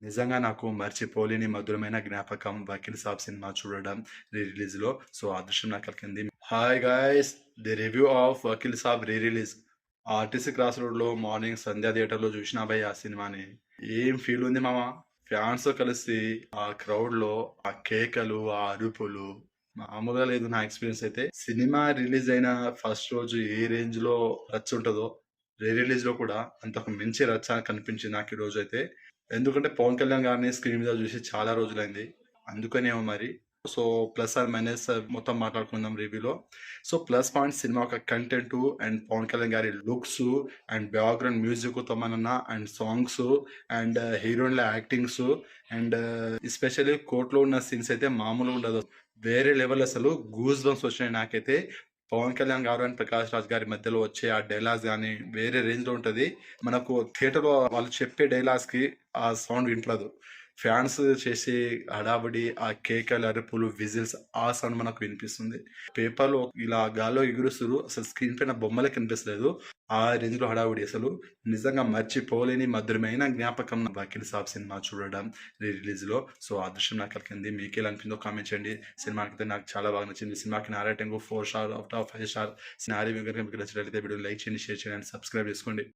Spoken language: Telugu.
నిజంగా నాకు మర్చిపోలేని మధురమైన జ్ఞాపకం 'వకీల్ సాబ్' సినిమా చూడడం రీ రిలీజ్‌లో. సో, ఆ అదృష్టం నాకు కలిగింది. Hi guys! The review of 'Vakeel Saab' re release. RTC cross రోడ్‌లో మార్నింగ్ సంధ్య థియేటర్‌లో చూసినా భయ్ ఆ సినిమాని. ఏం ఫీల్ ఉంది మామ! ఫ్యాన్స్‌తో కలిసి ఆ క్రౌడ్‌లో ఆ కేకలు, ఆ అరుపులు మామూలుగా లేదు నా ఎక్స్‌పీరియన్స్ అయితే. సినిమా రిలీజ్ అయిన ఫస్ట్ రోజు ఏ రేంజ్‌లో రచ్చ ఉంటదో, రీ రిలీజ్‌లో కూడా అంతకు మించి రచ్చ కనిపించింది నాకు ఈ రోజైతే. ఎందుకంటే పవన్ కళ్యాణ్ గారిని స్క్రీన్ మీద చూసి చాలా రోజులైంది. అందుకనేమో మరి. సో, ప్లస్ ఆర్ మైనస్ మొత్తం మాట్లాడుకుందాం రివ్యూలో. సో, ప్లస్ పాయింట్స్ సినిమా యొక్క కంటెంటు అండ్ పవన్ కళ్యాణ్ గారి looks and background music Tamanna and songs and హీరోయిన్‌ల యాక్టింగ్సు అండ్ ఎస్పెషల్లీ కోర్ట్‌లో ఉన్న సీన్స్ అయితే మామూలుగా ఉండదు. వేరే లెవెల్ అసలు గూస్ బంప్స్ వచ్చినాయి నాకైతే. పవన్ కళ్యాణ్ గారు అండ్ ప్రకాష్ రాజ్ గారి మధ్యలో వచ్చే ఆ డైలాగ్స్ గాని వేరే రేంజ్‌లో ఉంటది. మనకు థియేటర్‌లో వాళ్ళు చెప్పే డైలాగ్స్‌కి ఆ సౌండ్ వినపడదు. ఫ్యాన్స్ చేసే హడావిడి, ఆ కేకలు, అరుపులు, విజిల్స్ ఆ సౌండ్ మనకు వినిపిస్తుంది. పేపర్‌లో ఇలా గాల్లో ఎగురుస్తుర్రు. అసలు స్క్రీన్ పైన బొమ్మలే కనిపిస్తలేదు. ఆ రేంజ్‌లో హడావిడి అసలు. నిజంగా మర్చిపోలేని మధురమైన జ్ఞాపకం 'వకీల్ సాబ్' సినిమా చూడడం రీ రిలీజ్‌లో. సో, ఆ అదృష్టం నాకు కలిగింది. మీకెలా అనిపిందో కామెంట్ చేయండి. సినిమాకైతే నాకు చాలా బాగా నచ్చింది. సినిమాకి నా rating 4 star out of 5 star. Scenario గనుక మీకు నచ్చినట్లయితే వీడియోని లైక్ చేయండి, షేర్ చేయండి అండ్ సబ్స్క్రైబ్ చేసుకోండి.